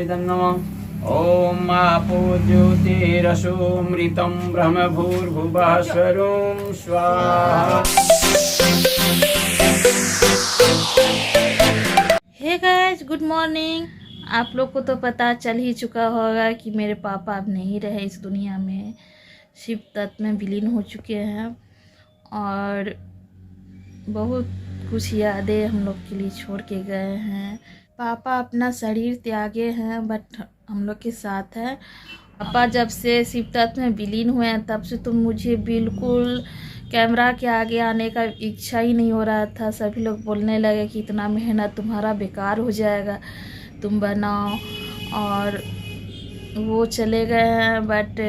नमः। ओम आपो ज्योतिरसोमृतं ब्रह्मभूर्भुवः स्वरों स्वाहा। Hey guys, good morning. आप लोग को तो पता चल ही चुका होगा कि मेरे पापा अब नहीं रहे इस दुनिया में, शिव तत्व में विलीन हो चुके हैं और बहुत कुछ यादें हम लोग के लिए छोड़ के गए हैं। पापा अपना शरीर त्यागे हैं बट हम लोग के साथ है। पापा जब से शिव तत्व में विलीन हुए हैं तब से तो मुझे बिल्कुल कैमरा के आगे आने का इच्छा ही नहीं हो रहा था। सभी लोग बोलने लगे कि इतना मेहनत तुम्हारा बेकार हो जाएगा, तुम बनाओ। और वो चले गए हैं बट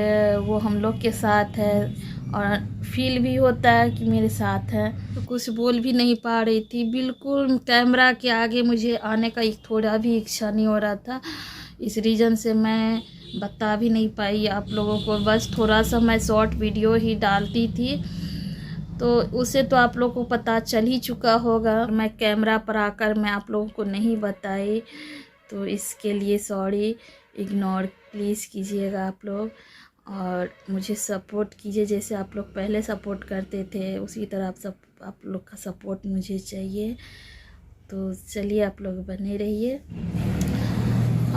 वो हम लोग के साथ है और फील भी होता है कि मेरे साथ है। तो कुछ बोल भी नहीं पा रही थी, बिल्कुल कैमरा के आगे मुझे आने का थोड़ा भी इच्छा नहीं हो रहा था। इस रीज़न से मैं बता भी नहीं पाई आप लोगों को, बस थोड़ा सा मैं शॉर्ट वीडियो ही डालती थी तो उसे तो आप लोगों को पता चल ही चुका होगा। मैं कैमरा पर आकर मैं आप लोगों को नहीं बताई तो इसके लिए सॉरी, इग्नोर प्लीज़ कीजिएगा आप लोग और मुझे सपोर्ट कीजिए। जैसे आप लोग पहले सपोर्ट करते थे उसी तरह आप लोग का सपोर्ट मुझे चाहिए। तो चलिए आप लोग बने रहिए।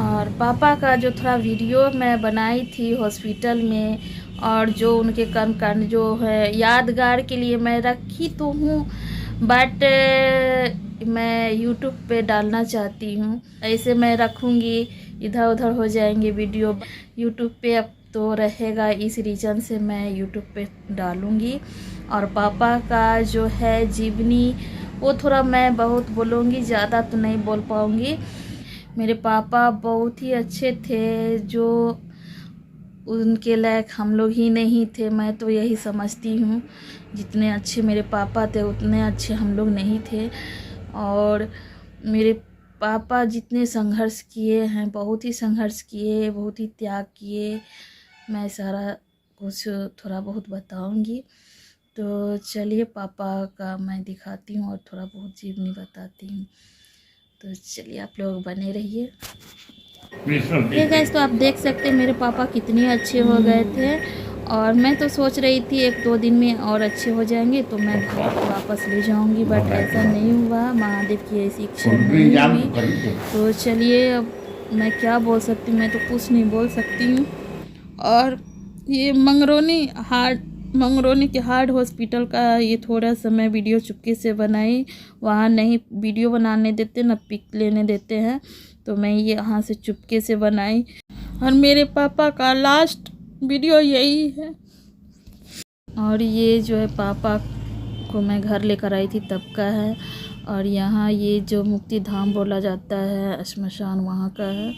और पापा का जो थोड़ा वीडियो मैं बनाई थी हॉस्पिटल में और जो उनके कर्मकांड जो है यादगार के लिए मैं रखी तो हूँ बट मैं यूट्यूब पे डालना चाहती हूँ। ऐसे मैं रखूँगी इधर उधर हो जाएंगे वीडियो, यूट्यूब पे अब तो रहेगा, इस रीज़न से मैं यूट्यूब पे डालूँगी। और पापा का जो है जीवनी वो थोड़ा मैं बहुत बोलूँगी, ज़्यादा तो नहीं बोल पाऊँगी। मेरे पापा बहुत ही अच्छे थे, जो उनके लायक हम लोग ही नहीं थे। मैं तो यही समझती हूँ, जितने अच्छे मेरे पापा थे उतने अच्छे हम लोग नहीं थे। और मेरे पापा जितने संघर्ष किए हैं, बहुत ही संघर्ष किए, बहुत ही त्याग किए, मैं सारा कुछ थोड़ा बहुत बताऊंगी। तो चलिए पापा का मैं दिखाती हूँ और थोड़ा बहुत जीवनी बताती हूँ। तो चलिए आप लोग बने रहिए। ये गाइस, तो आप देख सकते हैं मेरे पापा कितने अच्छे हो गए थे और मैं तो सोच रही थी 1-2 दिन में और अच्छे हो जाएंगे तो मैं घर वापस ले जाऊंगी बट ऐसा नहीं हुआ। महादेव की ऐसी इच्छा नहीं हुई। तो चलिए अब मैं क्या बोल सकती हूँ, मैं तो कुछ नहीं बोल सकती हूँ। और ये मंगरौनी के हार्ट हॉस्पिटल का ये थोड़ा सा मैं वीडियो चुपके से बनाई। वहाँ नहीं वीडियो बनाने देते ना पिक लेने देते हैं, तो मैं ये यहाँ से चुपके से बनाई। और मेरे पापा का लास्ट वीडियो यही है। और ये जो है पापा को मैं घर लेकर आई थी तब का है। और यहाँ ये जो मुक्ति धाम बोला जाता है श्मशान, वहाँ का है।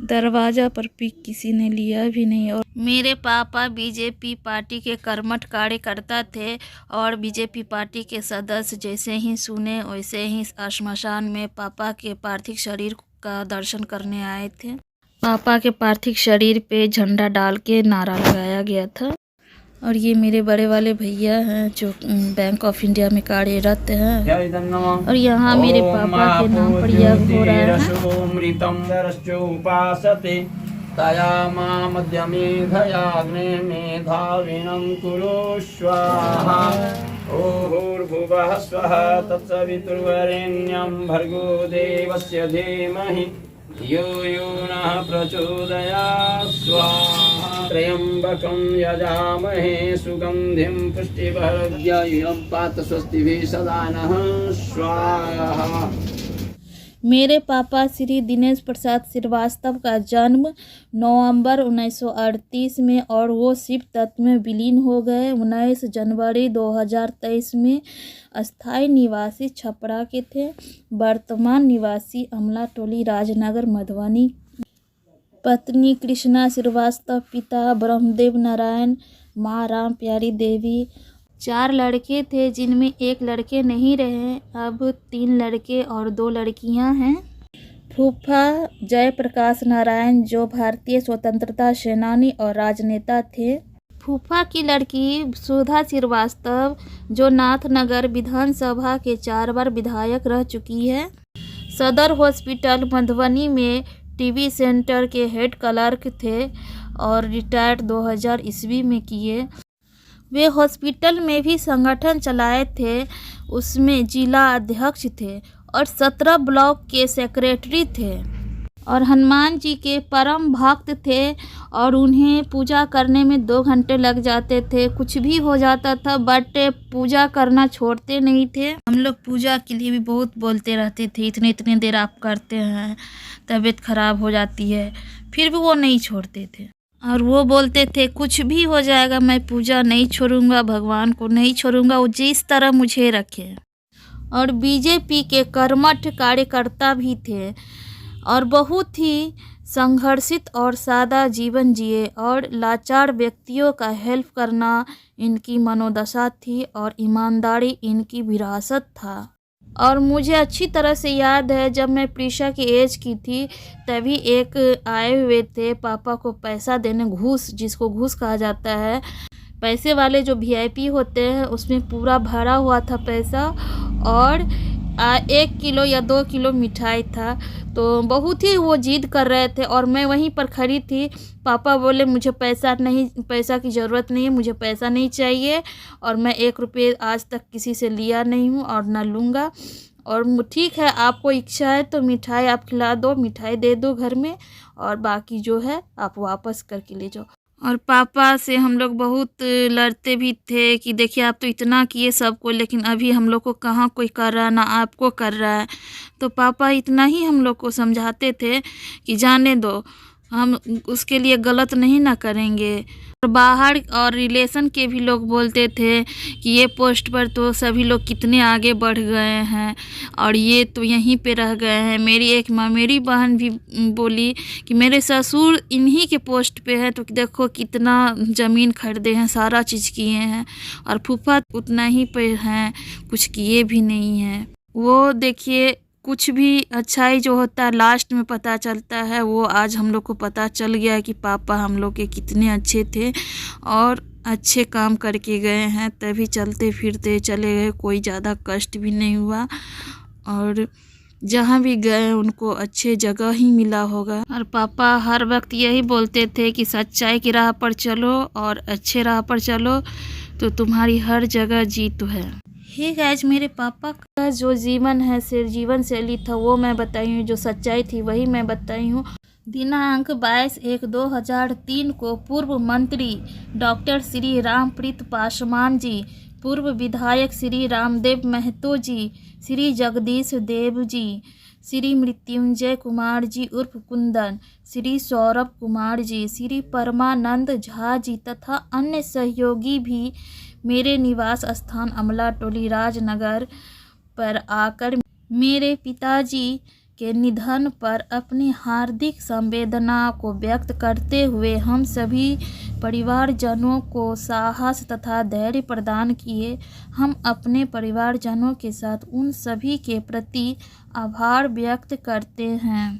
दरवाज़ा पर पिक किसी ने लिया भी नहीं। और मेरे पापा बीजेपी पार्टी के कर्मठ कार्यकर्ता थे और बीजेपी पार्टी के सदस्य जैसे ही सुने वैसे ही श्मशान में पापा के पार्थिव शरीर का दर्शन करने आए थे। पापा के पार्थिव शरीर पे झंडा डाल के नारा लगाया गया था। और ये मेरे बड़े वाले भैया हैं जो बैंक ऑफ इंडिया में कार्यरत हैं। और यहाँ मेरे पापा के नाम पर यज्ञ हो रहा है। तया मध्यमेघयाग्ने मेधाविनं कुरु स्वाहा। भूर्भुवः स्वः तत्सवितुर्वरेण्यं भर्गो देवस्य धीमहि यो यो नः प्रचोदयात् स्वाहा। त्र्यम्बकं यजामहे सुगन्धिं पुष्टिवर्धयं पात स्वस्तिभिः सदा नः स्वाहा। मेरे पापा श्री दिनेश प्रसाद श्रीवास्तव का जन्म नवंबर 1938 में और वो शिव तत्व में विलीन हो गए 19 जनवरी 2023 में। अस्थायी निवासी छपरा के थे, वर्तमान निवासी अमला टोली राजनगर मधुबनी। पत्नी कृष्णा श्रीवास्तव, पिता ब्रह्मदेव नारायण, माँ राम प्यारी देवी। 4 लड़के थे जिनमें 1 लड़के नहीं रहे, अब 3 लड़के और 2 लड़कियां हैं। फूफा जयप्रकाश नारायण जो भारतीय स्वतंत्रता सेनानी और राजनेता थे। फूफा की लड़की सुधा श्रीवास्तव जो नाथनगर विधानसभा के 4 बार विधायक रह चुकी है। सदर हॉस्पिटल मधुबनी में टीवी सेंटर के हेड क्लर्क थे और रिटायर्ड 2000 ईस्वी में किए। वे हॉस्पिटल में भी संगठन चलाए थे, उसमें जिला अध्यक्ष थे और 17 ब्लॉक के सेक्रेटरी थे और हनुमान जी के परम भक्त थे और उन्हें पूजा करने में 2 घंटे लग जाते थे। कुछ भी हो जाता था बट पूजा करना छोड़ते नहीं थे। हम लोग पूजा के लिए भी बहुत बोलते रहते थे, इतने देर आप करते हैं, तबीयत खराब हो जाती है, फिर भी वो नहीं छोड़ते थे और वो बोलते थे कुछ भी हो जाएगा मैं पूजा नहीं छोड़ूंगा, भगवान को नहीं छोड़ूंगा, वो जिस तरह मुझे रखे। और बीजेपी के कर्मठ कार्यकर्ता भी थे और बहुत ही संघर्षित और सादा जीवन जिए और लाचार व्यक्तियों का हेल्प करना इनकी मनोदशा थी और ईमानदारी इनकी विरासत था। और मुझे अच्छी तरह से याद है जब मैं प्रीशा की एज की थी तभी एक आए हुए थे पापा को पैसा देने, घूस, जिसको घूस कहा जाता है, पैसे वाले जो वीआईपी होते हैं उसमें पूरा भरा हुआ था पैसा और 1 किलो या 2 किलो मिठाई था। तो बहुत ही वो जिद कर रहे थे और मैं वहीं पर खड़ी थी। पापा बोले मुझे पैसा की ज़रूरत नहीं है, मुझे पैसा नहीं चाहिए और मैं 1 रुपये आज तक किसी से लिया नहीं हूँ और ना लूँगा। और ठीक है, आपको इच्छा है तो मिठाई आप खिला दो, मिठाई दे दो घर में और बाकी जो है आप वापस करके ले जाओ। और पापा से हम लोग बहुत लड़ते भी थे कि देखिए आप तो इतना किए सबको, लेकिन अभी हम लोग को कहाँ कोई कर रहा है, ना आपको कर रहा है। तो पापा इतना ही हम लोग को समझाते थे कि जाने दो, हम उसके लिए गलत नहीं ना करेंगे। और बाहर और रिलेशन के भी लोग बोलते थे कि ये पोस्ट पर तो सभी लोग कितने आगे बढ़ गए हैं और ये तो यहीं पे रह गए हैं। मेरी बहन भी बोली कि मेरे ससुर इन्हीं के पोस्ट पे है, तो देखो कितना ज़मीन खरीदे हैं, सारा चीज़ किए हैं, और फूफा उतना ही पे हैं, कुछ किए भी नहीं हैं। वो देखिए कुछ भी अच्छाई जो होता है लास्ट में पता चलता है, वो आज हम लोग को पता चल गया कि पापा हम लोग के कितने अच्छे थे और अच्छे काम करके गए हैं, तभी चलते फिरते चले गए, कोई ज़्यादा कष्ट भी नहीं हुआ और जहाँ भी गए उनको अच्छे जगह ही मिला होगा। और पापा हर वक्त यही बोलते थे कि सच्चाई की राह पर चलो और अच्छे राह पर चलो तो तुम्हारी हर जगह जीत है। हे गाइस, मेरे पापा का जो जीवन शैली था वो मैं बताई हूँ, जो सच्चाई थी वही मैं बताई हूँ। दिनांक 22/1/2003 को पूर्व मंत्री डॉक्टर श्री रामप्रीत पासवान जी, पूर्व विधायक श्री रामदेव महतो जी, श्री जगदीश देव जी, श्री मृत्युंजय कुमार जी उर्फ कुंदन, श्री सौरभ कुमार जी, श्री परमानंद झा जी तथा अन्य सहयोगी भी मेरे निवास स्थान अमला टोली राजनगर पर आकर मेरे पिताजी के निधन पर अपनी हार्दिक संवेदना को व्यक्त करते हुए हम सभी परिवारजनों को साहस तथा धैर्य प्रदान किए। हम अपने परिवारजनों के साथ उन सभी के प्रति आभार व्यक्त करते हैं।